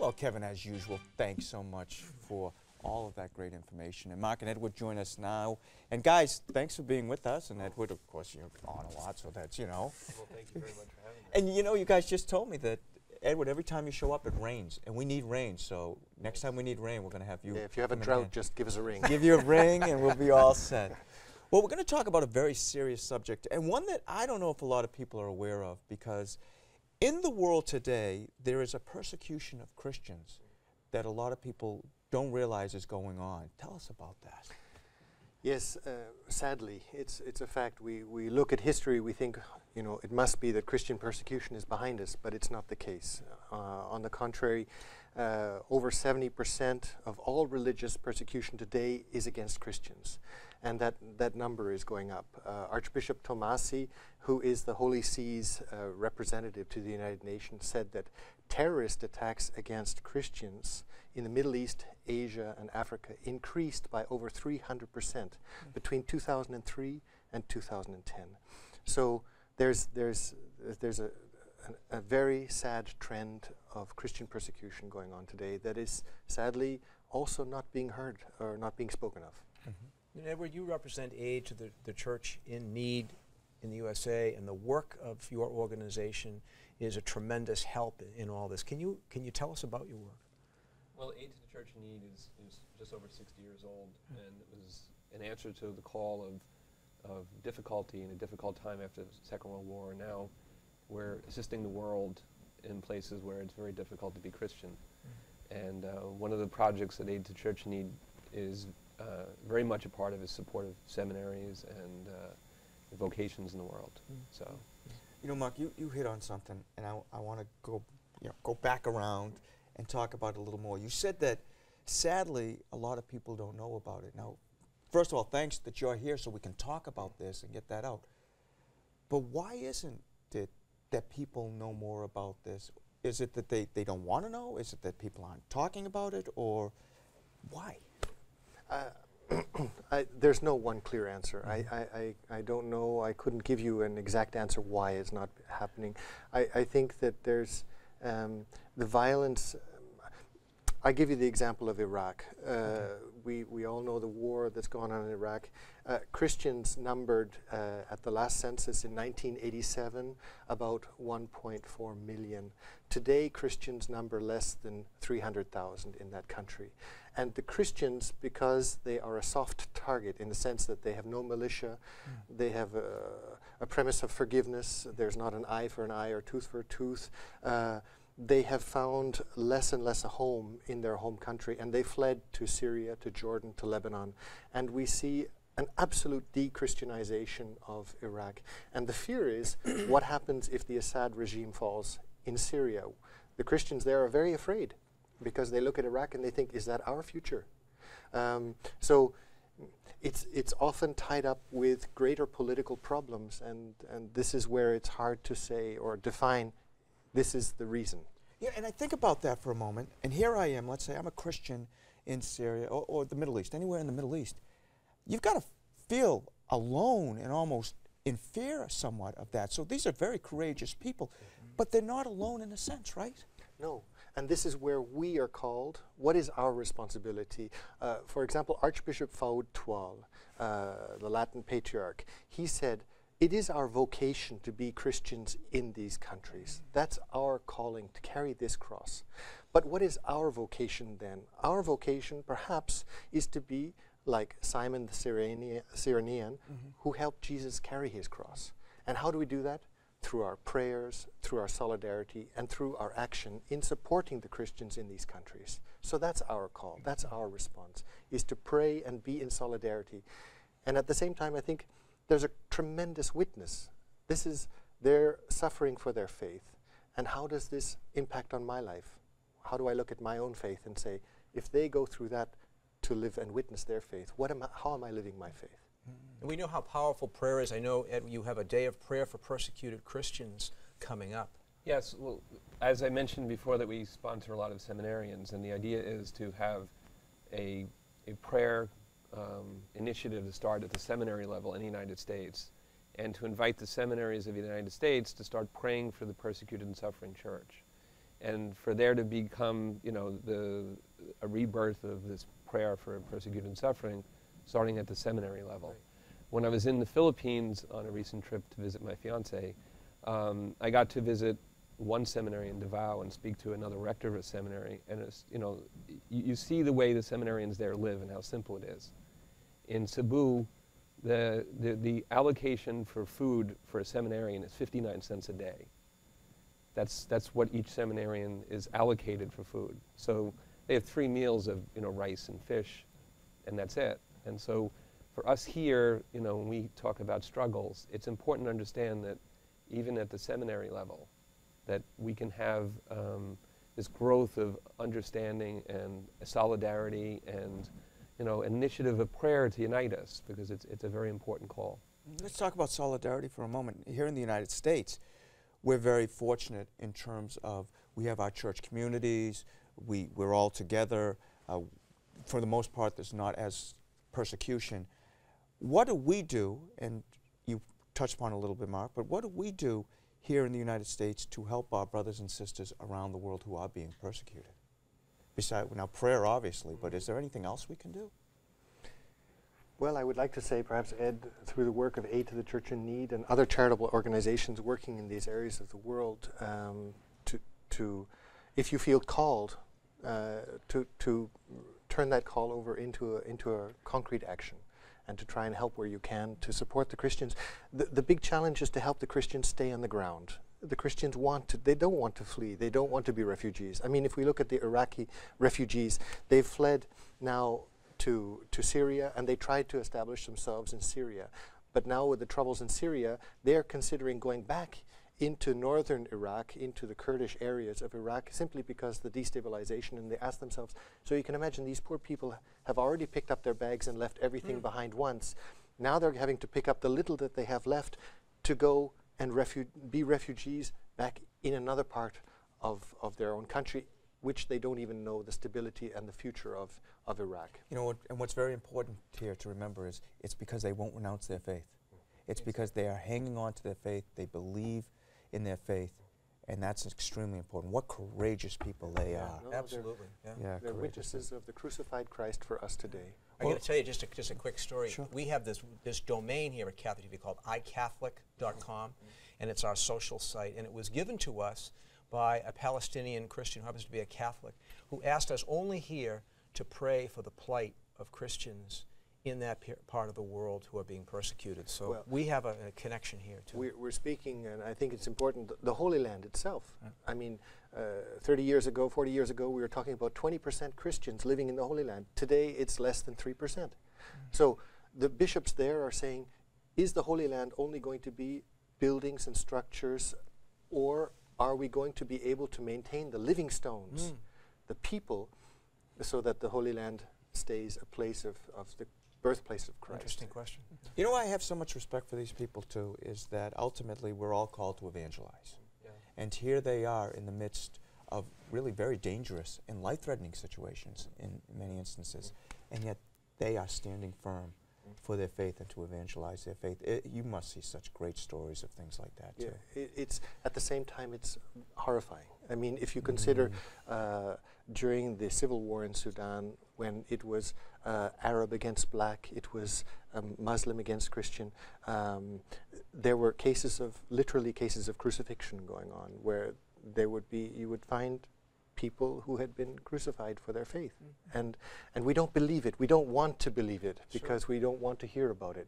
Well, Kevin, as usual, thanks so much for all of that great information. And Mark and Edward join us now. And guys, thanks for being with us. And Edward, of course, you're on a lot, so that's, you know. Well, thank you very much for having me. And you know, you guys just told me that, Edward, every time you show up, it rains. And we need rain, so next time we need rain, we're going to have you. Yeah, if you have a drought, just give us a ring. Give you a ring, and we'll be all set. Well, we're going to talk about a very serious subject, and one that I don't know if a lot of people are aware of, because in the world today, there is a persecution of Christians that a lot of people don't realize is going on. Tell us about that. Yes, sadly, it's a fact. We look at history, we think, you know, it must be that Christian persecution is behind us, but it's not the case. On the contrary, over 70% of all religious persecution today is against Christians, and that number is going up. Archbishop Tomasi, who is the Holy See's representative to the United Nations, said that terrorist attacks against Christians in the Middle East, Asia, and Africa increased by over 300% between 2003 and 2010. So there's a very sad trend of Christian persecution going on today that is sadly also not being heard or not being spoken of. Mm-hmm. And Edward, you represent aid to the church in need in the USA, and the work of your organization is a tremendous help in all this. Can you tell us about your work? Well, Aid to the Church in Need is just over 60 years old, and it was an answer to the call of difficulty in a difficult time after the Second World War. Now we're assisting the world in places where it's very difficult to be Christian. And one of the projects that Aid to Church in Need is very much a part of is support of seminaries and vocations in the world. So, you know, Mark, you hit on something, and I want to go back around and talk about it a little more. You said that, sadly, a lot of people don't know about it. Now, first of all, thanks that you're here so we can talk about this and get that out. But why isn't it that people know more about this? Is it that they don't want to know? Is it that people aren't talking about it? Or why? There's no one clear answer. I don't know. I couldn't give you an exact answer why it's not happening. I think that there's the violence. I give you the example of Iraq. We all know the war that's gone on in Iraq. Christians numbered at the last census in 1987 about 1.4 million. Today, Christians number less than 300,000 in that country. And the Christians, because they are a soft target in the sense that they have no militia, they have a premise of forgiveness, there's not an eye for an eye or tooth for a tooth, they have found less and less a home in their home country, and they fled to Syria, to Jordan, to Lebanon. And we see an absolute de-Christianization of Iraq. And the fear is, what happens if the Assad regime falls in Syria? The Christians there are very afraid because they look at Iraq and they think, is that our future? So it's often tied up with greater political problems, and this is where it's hard to say or define this is the reason. Yeah, and I think about that for a moment, and here I am, let's say I'm a Christian in Syria or the Middle East, anywhere in the Middle East. You've got to feel alone and almost in fear somewhat of that. So these are very courageous people, but they're not alone in a sense, right? No, and this is where we are called. What is our responsibility? For example, Archbishop Faud Tual, the Latin patriarch, he said, it is our vocation to be Christians in these countries. That's our calling, to carry this cross. But what is our vocation then? Our vocation, perhaps, is to be like Simon the Cyrenian, who helped Jesus carry his cross. And how do we do that? Through our prayers, through our solidarity, and through our action in supporting the Christians in these countries. So that's our call, that's our response, is to pray and be in solidarity. And at the same time, I think there's a tremendous witness. This is their suffering for their faith. And how does this impact on my life? How do I look at my own faith and say, if they go through that to live and witness their faith, how am I living my faith? And we know how powerful prayer is. I know, Ed, you have a day of prayer for persecuted Christians coming up. yes, well, as I mentioned before, that we sponsor a lot of seminarians, and the idea is to have a prayer initiative to start at the seminary level in the United States, and to invite the seminaries of the United States to start praying for the persecuted and suffering church. and for there to become, you know, a rebirth of this prayer for persecuted and suffering, starting at the seminary level. Right. When I was in the Philippines on a recent trip to visit my fiance, I got to visit one seminary in Davao and speak to another rector of a seminary, and it's, you know, you see the way the seminarians there live and how simple it is. In Cebu, the allocation for food for a seminarian is 59 cents a day. That's what each seminarian is allocated for food. So they have 3 meals of, you know, rice and fish, and that's it. And so for us here, you know, when we talk about struggles, it's important to understand that even at the seminary level, that we can have this growth of understanding and solidarity and, you know, initiative of prayer to unite us, because it's a very important call. Let's talk about solidarity for a moment. Here in the United States, we're very fortunate in terms of we have our church communities, we're all together. For the most part, there's not as persecution. What do we do, and you touched upon it a little bit, Mark, but what do we do here in the United States to help our brothers and sisters around the world who are being persecuted? Besides, now prayer obviously, but is there anything else we can do? Well, I would like to say perhaps, Ed, through the work of Aid to the Church in Need and other charitable organizations working in these areas of the world, if you feel called, to turn that call over into a concrete action and to try and help where you can to support the Christians. The big challenge is to help the Christians stay on the ground. The Christians they don't want to flee. They don't want to be refugees. I mean, if we look at the Iraqi refugees, they've fled now to Syria, and they tried to establish themselves in Syria. But now with the troubles in Syria, they're considering going back into northern Iraq, into the Kurdish areas of Iraq, simply because the destabilization, and they ask themselves, so you can imagine these poor people have already picked up their bags and left everything behind once. Now they're having to pick up the little that they have left to go and be refugees back in another part of their own country, which they don't even know the stability and the future of Iraq. You know, and what's very important here to remember is it's because they won't renounce their faith. It's because they are hanging on to their faith, they believe in their faith, and that's extremely important. What courageous people they are. No, absolutely. Yeah, they're witnesses of the crucified Christ for us today. I got to tell you just a quick story. Sure. We have this domain here at Catholic TV called iCatholic.com, and it's our social site, and it was given to us by a Palestinian Christian who happens to be a Catholic, who asked us only here to pray for the plight of Christians in that part of the world who are being persecuted. So well, we have a connection here too. We're speaking, and I think it's important, the Holy Land itself. I mean, 30 years ago, 40 years ago, we were talking about 20% Christians living in the Holy Land. Today, it's less than 3%. So the bishops there are saying, is the Holy Land only going to be buildings and structures, or are we going to be able to maintain the living stones, the people, so that the Holy Land stays a place of the birthplace of Christ? Interesting question. You know why I have so much respect for these people too is that ultimately we're all called to evangelize. Yeah. And here they are in the midst of really very dangerous and life-threatening situations in many instances, and yet they are standing firm for their faith and to evangelize their faith. You must see such great stories of things like that too. Yeah, it's at the same time it's horrifying. I mean, if you consider during the civil war in Sudan, when it was Arab against black, it was Muslim against Christian, there were literally cases of crucifixion going on, where you would find people who had been crucified for their faith. And we don't believe it. We don't want to believe it because we don't want to hear about it.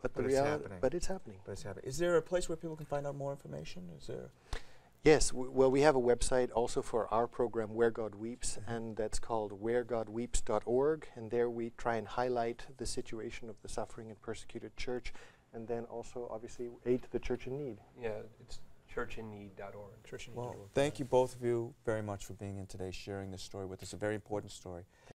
But it's happening. But it's happening. But it's happening. Is there a place where people can find out more information? Is there? Yes, well, we have a website also for our program, Where God Weeps, and that's called wheregodweeps.org, and there we try and highlight the situation of the suffering and persecuted church, and then also, obviously, Aid to the Church in Need. Yeah, it's churchinneed.org. Well, thank you both of you very much for being in today, sharing this story with us, a very important story.